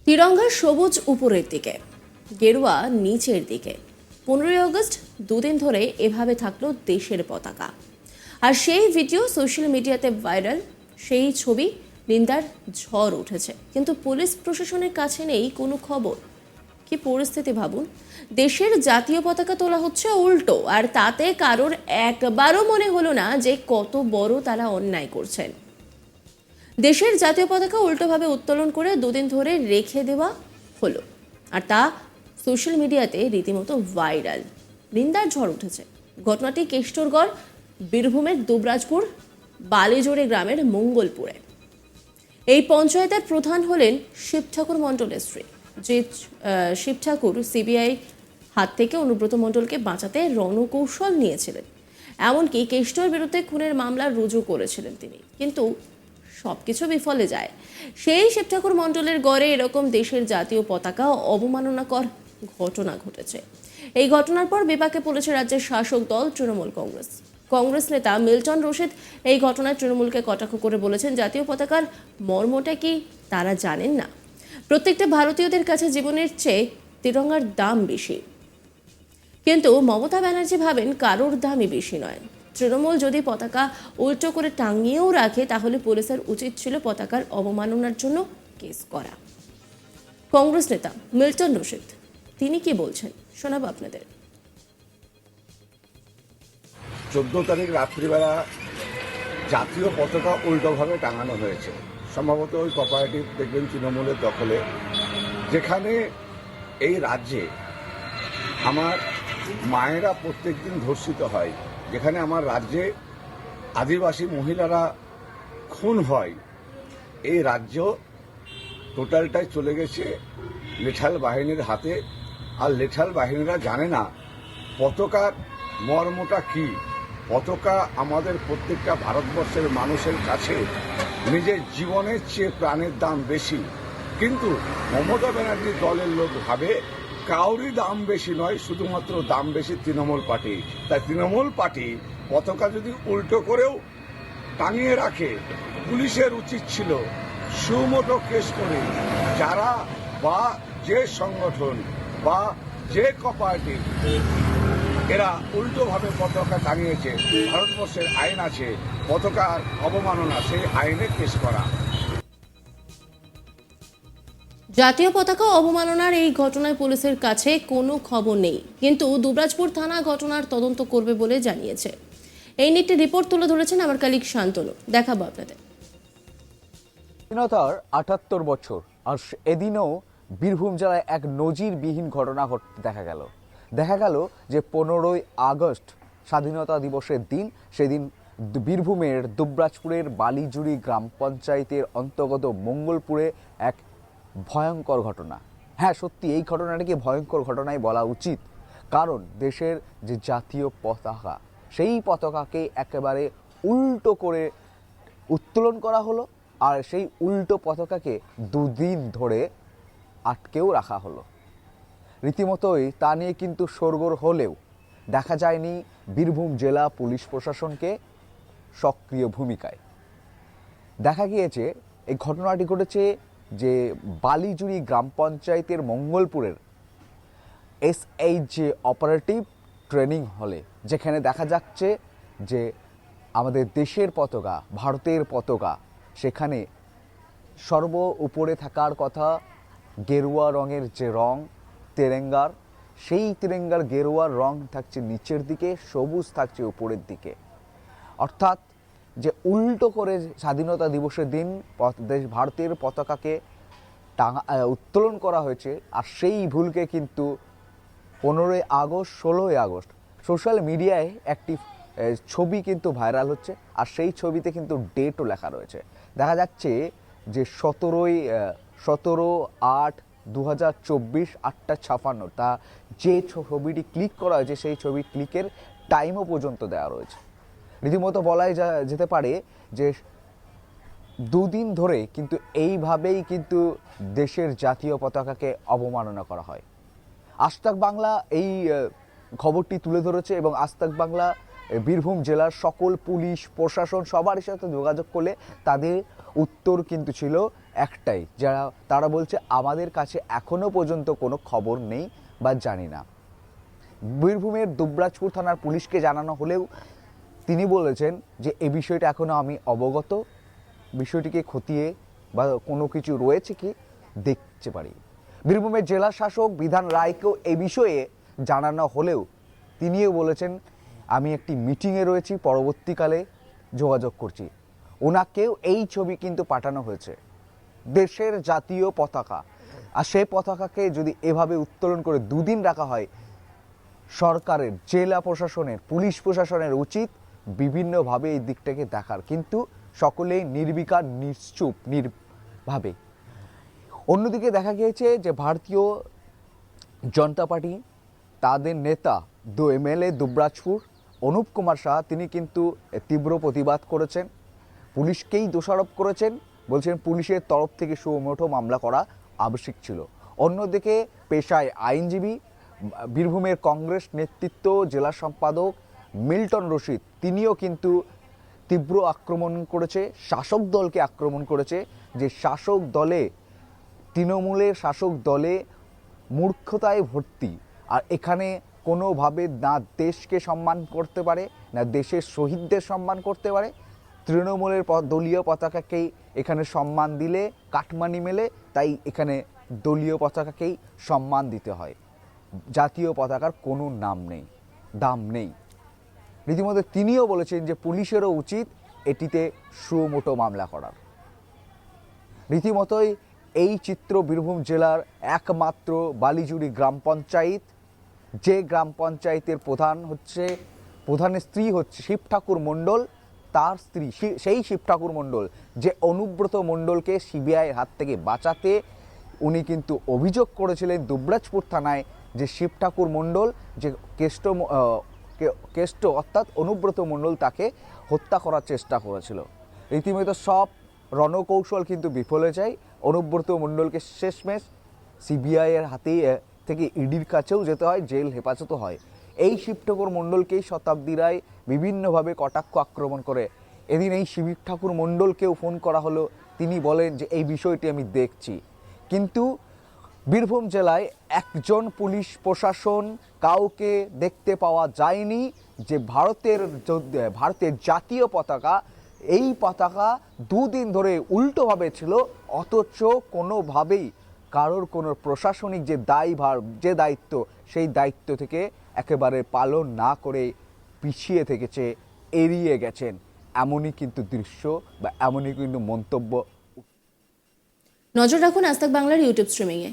তিরঙ্গা সবুজ উপরের দিকে, গেরুয়া নিচের দিকে। 15ই আগস্ট দুদিন ধরে এভাবে থাকলো দেশের পতাকা। আর সেই ভিডিও সোশ্যাল মিডিয়াতে ভাইরাল। সেই ছবি নিন্দার ঝড় উঠেছে, কিন্তু পুলিশ প্রশাসনের কাছে নেই কোনো খবর। কি পরিস্থিতি ভাবুন। দেশের জাতীয় পতাকা তোলা হচ্ছে উল্টো, আর তাতে কারোর একবারও মনে হলো না যে কত বড় তারা অন্যায় করছেন। দেশের জাতীয় পতাকা উল্টোভাবে উত্তোলন করে দুদিন ধরে রেখে দেওয়া হলো, আর তা সোশ্যাল মিডিয়াতে রীতিমতো ভাইরাল। নিন্দার ঝড় উঠেছে। ঘটনাটি কেষ্টরগড়, বীরভূমের দুবরাজপুর বালিজোড়ে গ্রামের মঙ্গলপুরে। এই পঞ্চায়েতের প্রধান হলেন শিব ঠাকুর মণ্ডলের স্ত্রী। যে শিব ঠাকুর সিবিআই হাত থেকে অনুব্রত মণ্ডলকে বাঁচাতে রণকৌশল নিয়েছিলেন, এমনকি কেষ্টর বিরুদ্ধে খুনের মামলা রুজু করেছিলেন তিনি, কিন্তু সবকিছু বিফলে যায়। সেই শিব ঠাকুর মণ্ডলের গড়ে এরকম দেশের জাতীয় পতাকা অবমাননাকর ঘটনা ঘটেছে। এই ঘটনার পর বিপাকে পড়েছে রাজ্যের শাসক দল তৃণমূল কংগ্রেস। কংগ্রেস নেতা মিল্টন রশিদ এই ঘটনায় তৃণমূলকে কটাক্ষ করে বলেছেন, জাতীয় পতাকার মর্মটা কি তারা জানেন না? প্রত্যেকটা ভারতীয়দের কাছে জীবনের চেয়ে তিরঙ্গার দাম বেশি। কিন্তু মমতা ব্যানার্জি ভাবেন কারোর দামই বেশি নয়। তৃণমূল যদি পতাকা উল্টো করে টাঙিয়েও রাখে, তাহলে পুলিশের উচিত ছিল পতাকার অবমাননার জন্য কেস করা। কংগ্রেস নেতা মিল্টন রশিদ তিনি কি বলছেন শোনাবো আপনাদের। 14 তারিখ রাত্রিবেলা জাতীয় পতাকা উল্টোভাবে টাঙানো হয়েছে। সম্ভবত ওই কোঅপারেটিভ দেখবেন তৃণমূলের দখলে, যেখানে এই রাজ্যে আমার মায়েরা প্রত্যেকদিন ধর্ষিত হয়, যেখানে আমার রাজ্যে আদিবাসী মহিলারা খুন হয়। এই রাজ্য টোটালটাই চলে গেছে লেঠাল বাহিনীর হাতে, আর লেঠাল বাহিনীরা জানে না পতাকার মর্মটা কি। পতাকা আমাদের প্রত্যেকটা ভারতবর্ষের মানুষের কাছে নিজের জীবনের চেয়ে প্রাণের দাম বেশি, কিন্তু মমতা ব্যানার্জি দলের লোক ভাবে কাউরই দাম বেশি নয়, শুধুমাত্র দাম বেশি তৃণমূল পার্টি। তাই তৃণমূল পার্টি পতাকা যদি উল্টো করেও টাঙিয়ে রাখে, পুলিশের উচিত ছিল সুমোটো কেস করে যারা বা যে সংগঠন বা যে কোঅপারেটিভ এরা উল্টোভাবে পতাকা টাঙিয়েছে, ভারতবর্ষের আইন আছে পতাকার অবমাননা, সেই আইনে কেস করা। জাতীয় পতাকা অবমাননার এই ঘটনায় পুলিশের কাছে কোনো খবর নেই, কিন্তু দুবরাজপুর থানা ঘটনার তদন্ত করবে বলে জানিয়েছে। এই নিয়ে একটি রিপোর্ট তুলে ধরেছেন আমার কালিক শান্তনু, দেখাবো আপনাদের। স্বাধীনতার ৭৮ বছর, আর এদিনও বীরভূম জেলায় এক নজিরবিহীন ঘটনা দেখা গেল যে 15ই আগস্ট স্বাধীনতা দিবসের দিন, সেদিন বীরভূমের দুবরাজপুরের বালিজুড়ি গ্রাম পঞ্চায়েতের অন্তর্গত মঙ্গলপুরে এক ভয়ঙ্কর ঘটনা। হ্যাঁ, সত্যি এই ঘটনাটাকে ভয়ঙ্কর ঘটনাই বলা উচিত, কারণ দেশের যে জাতীয় পতাকা, সেই পতাকাকে একেবারে উল্টো করে উত্তোলন করা হলো, আর সেই উল্টো পতাকাকে দুদিন ধরে আটকেও রাখা হলো। রীতিমতোই তা নিয়ে কিন্তু শোরগোল হলেও দেখা যায়নি বীরভূম জেলা পুলিশ প্রশাসনকে সক্রিয় ভূমিকায়। দেখা গিয়েছে এই ঘটনাটি ঘটেছে যে বালিজুড়ি গ্রাম পঞ্চায়েতের মঙ্গলপুরের যে অপারেটিভ ট্রেনিং হলে, যেখানে দেখা যাচ্ছে যে আমাদের দেশের পতাকা, ভারতের পতাকা, সেখানে সর্ব উপরে থাকার কথা গেরুয়া রঙের যে রং তেরেঙ্গার, সেই তেরেঙ্গার গেরুয়ার রং থাকছে নিচের দিকে, সবুজ থাকছে উপরের দিকে। অর্থাৎ যে উল্টো করে স্বাধীনতা দিবসের দিন ভারতের পতাকাকে উত্তোলন করা হয়েছে, আর সেই ভুলকে কিন্তু 15ই আগস্ট 16ই আগস্ট সোশ্যাল মিডিয়ায় একটি ছবি কিন্তু ভাইরাল হচ্ছে, আর সেই ছবিতে কিন্তু ডেটও লেখা রয়েছে। দেখা যাচ্ছে যে 17/8/2024 8:56, তা যে ছবিটি ক্লিক করা হয়েছে সেই ছবি ক্লিকের টাইমও পর্যন্ত দেওয়া রয়েছে। রীতিমতো বলাই যেতে পারে যে দুদিন ধরে কিন্তু এইভাবেই কিন্তু দেশের জাতীয় পতাকাকে অবমাননা করা হয়। আজ তাক বাংলা এই খবরটি তুলে ধরেছে, এবং আজ তাক বাংলা বীরভূম জেলার সকল পুলিশ প্রশাসন সবার সাথে যোগাযোগ করলে তাদের উত্তর কিন্তু ছিল একটাই, তারা বলছে আমাদের কাছে এখনো পর্যন্ত কোনো খবর নেই বা জানি না। বীরভূমের দুবরাজপুর থানার পুলিশকে জানানো হলেও তিনি বলেছেন যে এই বিষয়টা এখনো আমি অবগত, বিষয়টিকে খতিয়ে বা কোনো কিছু রয়েছে কি দেখতে পারি। বীরভূমের জেলা শাসক বিধান রায়কেও এই বিষয়ে জানানো হলেও তিনিও বলেছেন আমি একটি মিটিংয়ে রয়েছি, পরবর্তীকালে যোগাযোগ করছি। ওনাকেও এই ছবি কিন্তু পাঠানো হয়েছে, দেশের জাতীয় পতাকা, আর সেই পতাকাকে যদি এভাবে উত্তোলন করে দুদিন রাখা হয়, সরকারের, জেলা প্রশাসনের, পুলিশ প্রশাসনের উচিত বিভিন্নভাবে এই দিকটাকে দেখার, কিন্তু সকলেই নির্বিকার, নিশ্চুপ, নির্ভাবে। অন্যদিকে দেখা গিয়েছে যে ভারতীয় জনতা পার্টি, তাদের নেতা এমএলএ দুবরাজপুর অনুপ কুমার সাহা, তিনি কিন্তু তীব্র প্রতিবাদ করেছেন, পুলিশকেই দোষারোপ করেছেন, বলছেন পুলিশের তরফ থেকে সুমোটো মামলা করা আবশ্যিক ছিল। অন্যদিকে পেশায় আইনজীবী, বীরভূমের কংগ্রেস নেতৃত্ব, জেলা সম্পাদক মিল্টন রশিদ, তিনিও কিন্তু তীব্র আক্রমণ করেছে, শাসক দলকে আক্রমণ করেছে, যে শাসক দলে, তৃণমূলের শাসক দলে মূর্খতায় ভর্তি, আর এখানে কোনোভাবে না দেশকে সম্মান করতে পারে, না দেশের শহীদদের সম্মান করতে পারে। তৃণমূলের দলীয় পতাকাকেই এখানে সম্মান দিলে কাটমানি মেলে, তাই এখানে দলীয় পতাকাকেই সম্মান দিতে হয়, জাতীয় পতাকার কোনো নাম নেই, দাম নেই। রীতিমতো তিনিও বলেছেন যে পুলিশেরও উচিত এটিতে সুমোটো মামলা করার। রীতিমতোই এই চিত্র বীরভূম জেলার একমাত্র বালিজুড়ি গ্রাম পঞ্চায়েত, যে গ্রাম পঞ্চায়েতের প্রধানের স্ত্রী হচ্ছে শিব ঠাকুর মণ্ডল, তার স্ত্রী সেই শিব ঠাকুর মণ্ডল যে অনুব্রত মণ্ডলকে সিবিআইয়ের হাত থেকে বাঁচাতে উনি কিন্তু অভিযোগ করেছিলেন দুবরাজপুর থানায়, যে শিব ঠাকুর মণ্ডল, যে কেষ্ট অর্থাৎ অনুব্রত মণ্ডল তাকে হত্যা করার চেষ্টা করেছিল। রীতিমতো সব রণকৌশল কিন্তু বিফলে যায়। অনুব্রত মণ্ডলকে শেষমেশ সিবিআইয়ের হাতেই থেকে ইডির কাছেও যেতে হয়, জেল হেফাজত হয়। এই শিব ঠাকুর মণ্ডলকেই শতাব্দী রায় বিভিন্নভাবে কটাক্ষ আক্রমণ করে। এদিন এই শিব ঠাকুর মণ্ডলকেও ফোন করা হলো, তিনি বলেন যে এই বিষয়টি আমি দেখছি, কিন্তু বীরভূম জেলায় একজন পুলিশ প্রশাসন কাউকে দেখতে পাওয়া যায়নি যে ভারতের জাতীয় পতাকা, এই পতাকা দুদিন ধরে উল্টোভাবে ছিল, অথচ কোনোভাবেই কারোর কোনো প্রশাসনিক যে দায়িত্ব, সেই দায়িত্ব থেকে একেবারে পালন না করে পিছিয়ে থেকেছে, এড়িয়ে গেছেন, এমনই কিন্তু দৃশ্য বা এমনই কিন্তু মন্তব্য। নজর রাখুন আজ তাক বাংলার ইউটিউব স্ট্রিমিংয়ে।